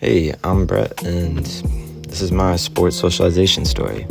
Hey, I'm Brett, and this is my sports socialization story.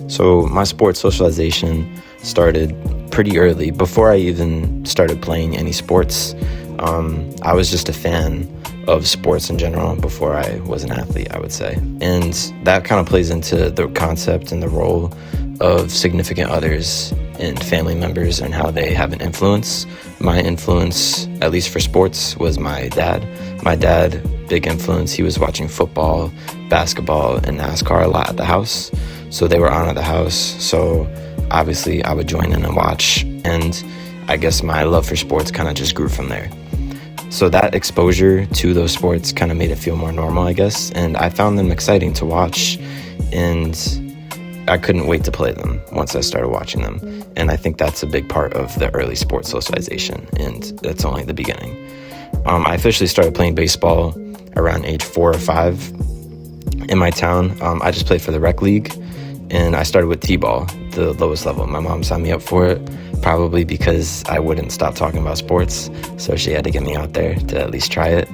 So, my sports socialization started pretty early. Before I even started playing any sports, I was just a fan of sports in general before I was an athlete, I would say. And that kind of plays into the concept and the role of significant others and family members and how they have an influence. My influence, at least for sports, was my dad. My dad, big influence. He was watching football, basketball, and NASCAR a lot at the house. So they were on at the house. So obviously I would join in and watch. And I guess my love for sports kind of just grew from there. So that exposure to those sports kind of made it feel more normal, I guess. And I found them exciting to watch. And I couldn't wait to play them once I started watching them. And I think that's a big part of the early sports socialization. And that's only the beginning. I officially started playing baseball around age 4 or 5 in my town. I just played for the rec league, and I started with t-ball, the lowest level. My mom signed me up for it, probably because I wouldn't stop talking about sports, so she had to get me out there to at least try it.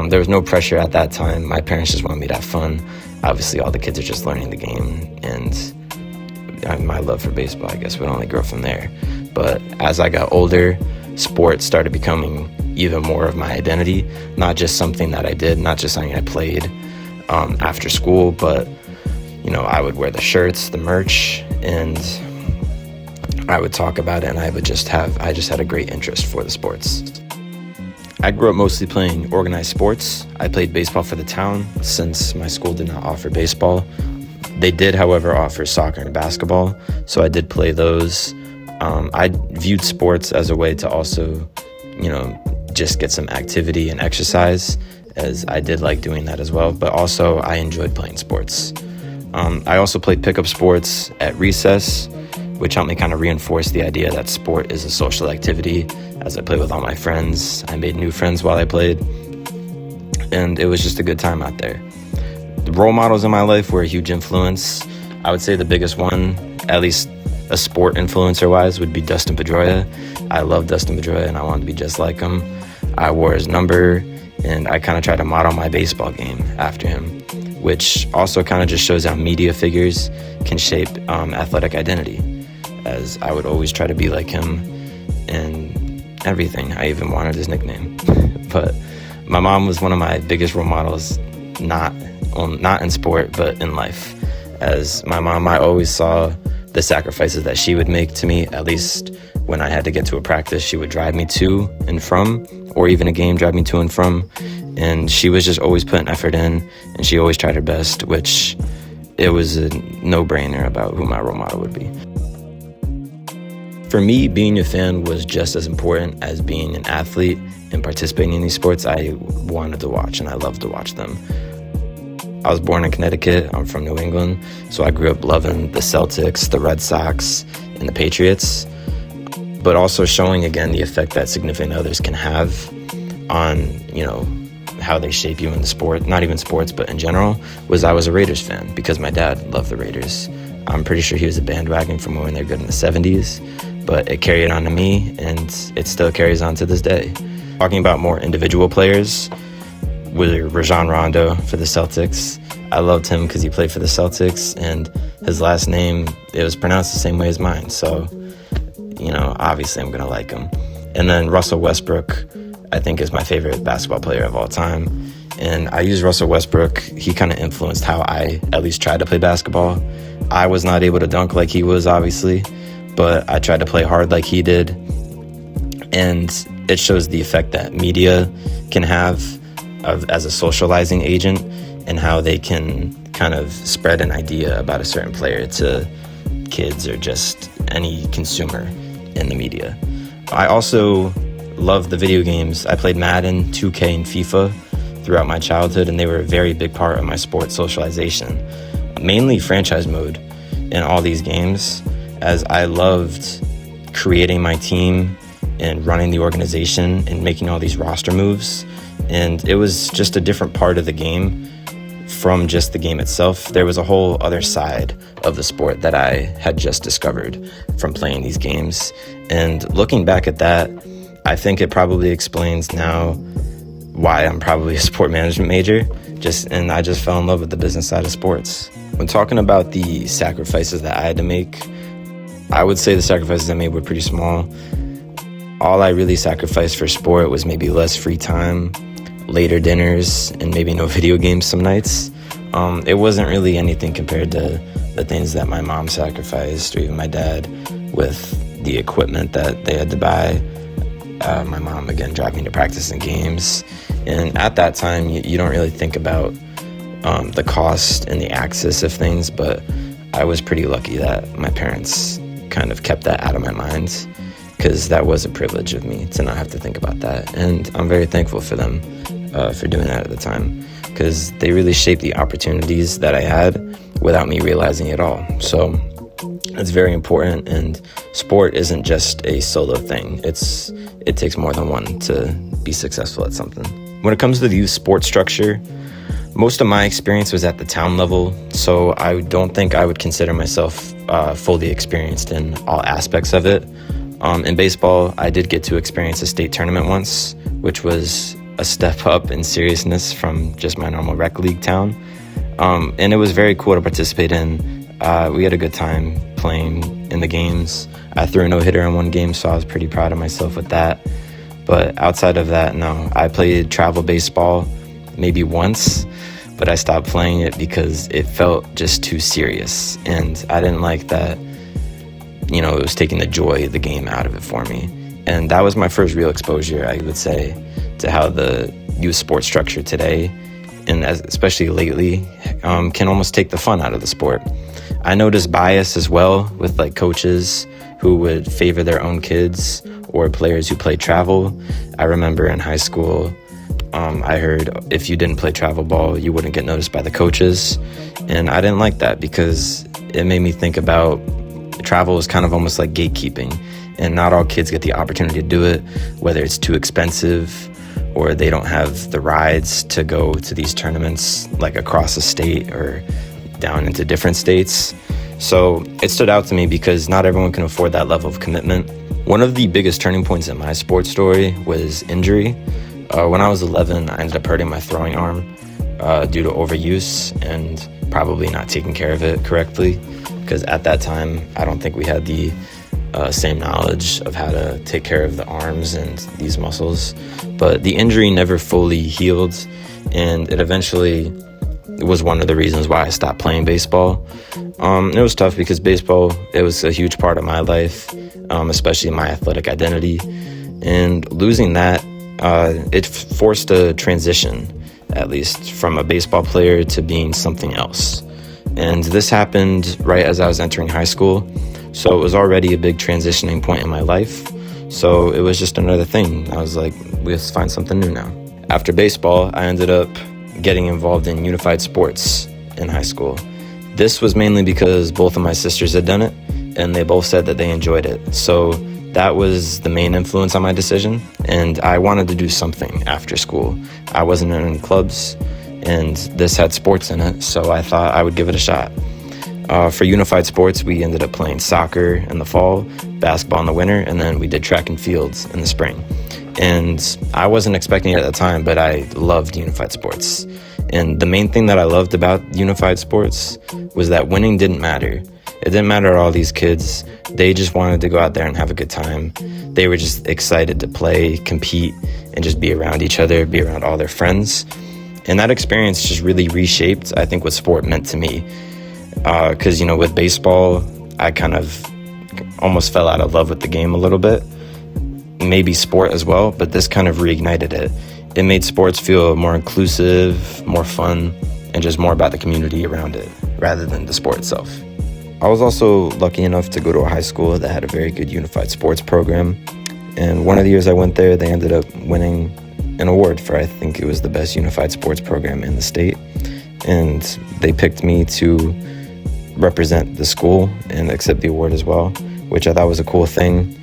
There was no pressure at that time. My parents just wanted me to have fun. Obviously, all the kids are just learning the game, and my love for baseball, I guess, would only grow from there. But as I got older, sports started becoming even more of my identity, not just something that I did, not just something I played after school, but I would wear the shirts, the merch, and I would talk about it, and I just had a great interest for the sports. I grew up mostly playing organized sports. I played baseball for the town since my school did not offer baseball. They did, however, offer soccer and basketball, so I did play those. I viewed sports as a way to also, just get some activity and exercise, as I did like doing that as well, but also I enjoyed playing sports. I also played pickup sports at recess, which helped me kind of reinforce the idea that sport is a social activity. As I played with all my friends, I made new friends while I played, and it was just a good time out there. The role models in my life were a huge influence. I would say the biggest one, at least a sport influencer-wise, would be Dustin Pedroia. I love Dustin Pedroia, and I wanted to be just like him. I wore his number, and I kind of tried to model my baseball game after him, which also kind of just shows how media figures can shape athletic identity, as I would always try to be like him and everything. I even wanted his nickname. But my mom was one of my biggest role models, not in sport, but in life. As my mom, I always saw the sacrifices that she would make to me. At least when I had to get to a practice, she would drive me to and from, or even a game, drive me to and from. And she was just always putting effort in, and she always tried her best, which it was a no-brainer about who my role model would be. For me, being a fan was just as important as being an athlete and participating in these sports. I wanted to watch, and I loved to watch them. I was born in Connecticut. I'm from New England, so I grew up loving the Celtics, the Red Sox, and the Patriots, but also showing again the effect that significant others can have on, how they shape you in the sport, not even sports, but in general, was I was a Raiders fan because my dad loved the Raiders. I'm pretty sure he was a bandwagon from when they were good in the 70s, but it carried on to me, and it still carries on to this day. Talking about more individual players, with Rondeau for the Celtics. I loved him because he played for the Celtics, and his last name, it was pronounced the same way as mine. So, obviously I'm going to like him. And then Russell Westbrook, I think, is my favorite basketball player of all time. And I use Russell Westbrook. He kind of influenced how I at least tried to play basketball. I was not able to dunk like he was, obviously, but I tried to play hard like he did. And it shows the effect that media can have as a socializing agent, and how they can kind of spread an idea about a certain player to kids or just any consumer in the media. I also love the video games. I played Madden, 2K, and FIFA throughout my childhood, and they were a very big part of my sports socialization. Mainly franchise mode in all these games, as I loved creating my team and running the organization and making all these roster moves. And it was just a different part of the game from just the game itself. There was a whole other side of the sport that I had just discovered from playing these games. And looking back at that, I think it probably explains now why I'm probably a sport management major, and I just fell in love with the business side of sports. When talking about the sacrifices that I had to make, I would say the sacrifices I made were pretty small. All I really sacrificed for sport was maybe less free time, later dinners, and maybe no video games some nights. It wasn't really anything compared to the things that my mom sacrificed, or even my dad, with the equipment that they had to buy. My mom, again, driving me to practice and games. And at that time, you don't really think about the cost and the access of things, but I was pretty lucky that my parents kind of kept that out of my mind, because that was a privilege of me to not have to think about that. And I'm very thankful for them for doing that at the time, because they really shaped the opportunities that I had without me realizing it all. So it's very important, and sport isn't just a solo thing. It takes more than one to be successful at something. When it comes to the youth sports structure, most of my experience was at the town level, so I don't think I would consider myself fully experienced in all aspects of it. In baseball, I did get to experience a state tournament once, which was a step up in seriousness from just my normal rec league town. And it was very cool to participate in. We had a good time playing in the games. I threw a no-hitter in one game, so I was pretty proud of myself with that. But outside of that, no. I played travel baseball maybe once, but I stopped playing it because it felt just too serious. And I didn't like that, it was taking the joy of the game out of it for me. And that was my first real exposure, I would say, to how the youth sports structure today, and especially lately, can almost take the fun out of the sport. I noticed bias as well with coaches who would favor their own kids or players who played travel. I remember in high school, I heard if you didn't play travel ball, you wouldn't get noticed by the coaches. And I didn't like that, because it made me think about travel is kind of almost like gatekeeping, and not all kids get the opportunity to do it, whether it's too expensive or they don't have the rides to go to these tournaments across the state or down into different states. So it stood out to me because not everyone can afford that level of commitment. One of the biggest turning points in my sports story was injury. When I was 11, I ended up hurting my throwing arm due to overuse and probably not taking care of it correctly, because at that time, I don't think we had the same knowledge of how to take care of the arms and these muscles. But the injury never fully healed, and it eventually was one of the reasons why I stopped playing baseball. It was tough because baseball, it was a huge part of my life, especially my athletic identity. And losing that, it forced a transition, at least, from a baseball player to being something else. And this happened right as I was entering high school. So it was already a big transitioning point in my life. So it was just another thing. I was like, let's find something new now. After baseball, I ended up getting involved in unified sports in high school. This was mainly because both of my sisters had done it, and they both said that they enjoyed it. So that was the main influence on my decision, and I wanted to do something after school. I wasn't in any clubs, and this had sports in it, so I thought I would give it a shot. For unified sports, we ended up playing soccer in the fall, basketball in the winter, and then we did track and fields in the spring. And I wasn't expecting it at the time, but I loved unified sports. And the main thing that I loved about unified sports was that winning didn't matter. It didn't matter to all these kids. They just wanted to go out there and have a good time. They were just excited to play, compete, and just be around each other, be around all their friends. And that experience just really reshaped, I think, what sport meant to me. Because, with baseball, I kind of almost fell out of love with the game a little bit. Maybe sport as well, but this kind of reignited it. It made sports feel more inclusive, more fun, and just more about the community around it, rather than the sport itself. I was also lucky enough to go to a high school that had a very good unified sports program. And one of the years I went there, they ended up winning an award for, I think it was the best unified sports program in the state. And they picked me to represent the school and accept the award as well, which I thought was a cool thing.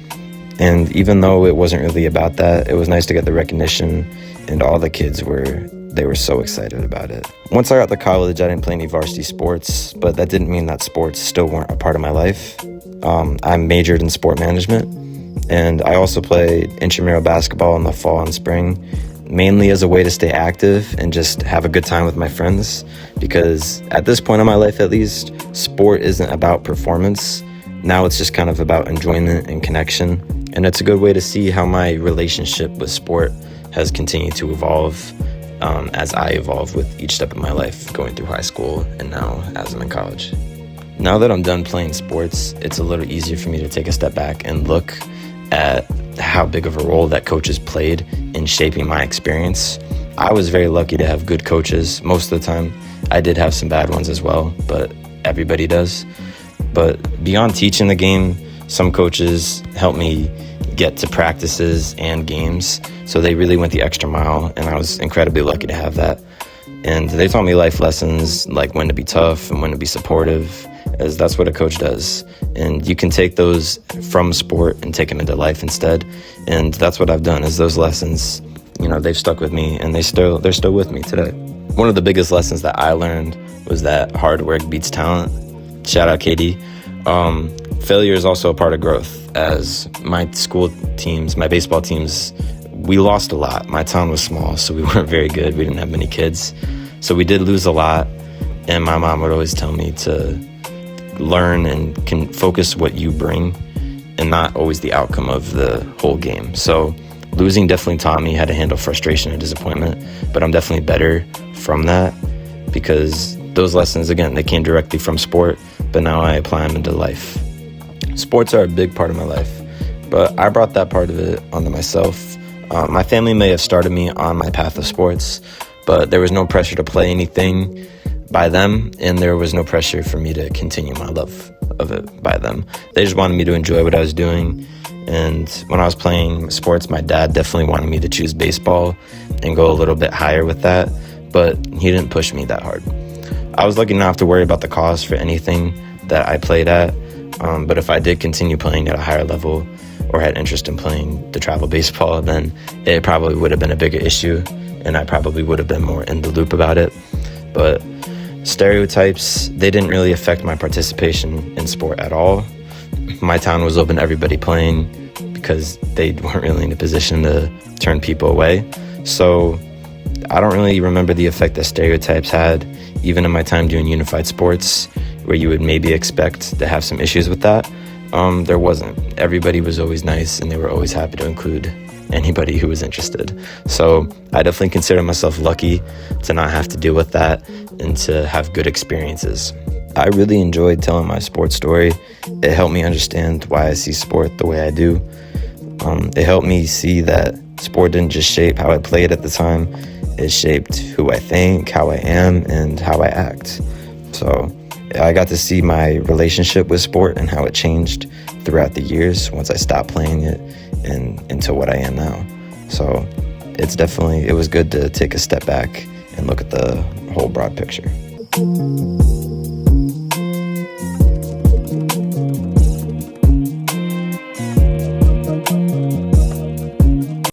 And even though it wasn't really about that, it was nice to get the recognition, and all the kids were so excited about it. Once I got to college, I didn't play any varsity sports, but that didn't mean that sports still weren't a part of my life. I majored in sport management, and I also played intramural basketball in the fall and spring. mainly as a way to stay active and just have a good time with my friends, because at this point in my life, at least, sport isn't about performance. Now it's just kind of about enjoyment and connection, and it's a good way to see how my relationship with sport has continued to evolve as I evolve with each step of my life, going through high school and now as I'm in college. Now that I'm done playing sports, it's a little easier for me to take a step back and look at how big of a role that coaches played in shaping my experience. I was very lucky to have good coaches most of the time. I did have some bad ones as well, but everybody does. But beyond teaching the game, some coaches helped me get to practices and games, so they really went the extra mile, and I was incredibly lucky to have that. And they taught me life lessons, like when to be tough and when to be supportive, as that's what a coach does. And you can take those from sport and take them into life instead. And that's what I've done, is those lessons, they've stuck with me, and they're still with me today. One of the biggest lessons that I learned was that hard work beats talent. Shout out Katie. Failure is also a part of growth. As my school teams, my baseball teams, we lost a lot. My town was small, so we weren't very good. We didn't have many kids. So we did lose a lot. And my mom would always tell me to learn and can focus what you bring and not always the outcome of the whole game. So losing definitely taught me how to handle frustration and disappointment, but I'm definitely better from that, because those lessons, again, they came directly from sport, but now I apply them into life. Sports are a big part of my life, but I brought that part of it onto myself. My family may have started me on my path of sports, but there was no pressure to play anything by them, and there was no pressure for me to continue my love of it by them. They just wanted me to enjoy what I was doing. And when I was playing sports, my dad definitely wanted me to choose baseball and go a little bit higher with that, but he didn't push me that hard. I was lucky not to have to worry about the cost for anything that I played at, but if I did continue playing at a higher level or had interest in playing the travel baseball, then it probably would have been a bigger issue, and I probably would have been more in the loop about it. But stereotypes, they didn't really affect my participation in sport at all. My town was open to everybody playing because they weren't really in a position to turn people away. So I don't really remember the effect that stereotypes had, even in my time doing unified sports, where you would maybe expect to have some issues with that. There wasn't. Everybody was always nice, and they were always happy to include anybody who was interested. So I definitely consider myself lucky to not have to deal with that and to have good experiences. I really enjoyed telling my sports story. It helped me understand why I see sport the way I do. It helped me see that sport didn't just shape how I played at the time. It shaped who I think, how I am, and how I act. So I got to see my relationship with sport and how it changed throughout the years once I stopped playing it and into what I am now. So it was good to take a step back and look at the whole broad picture.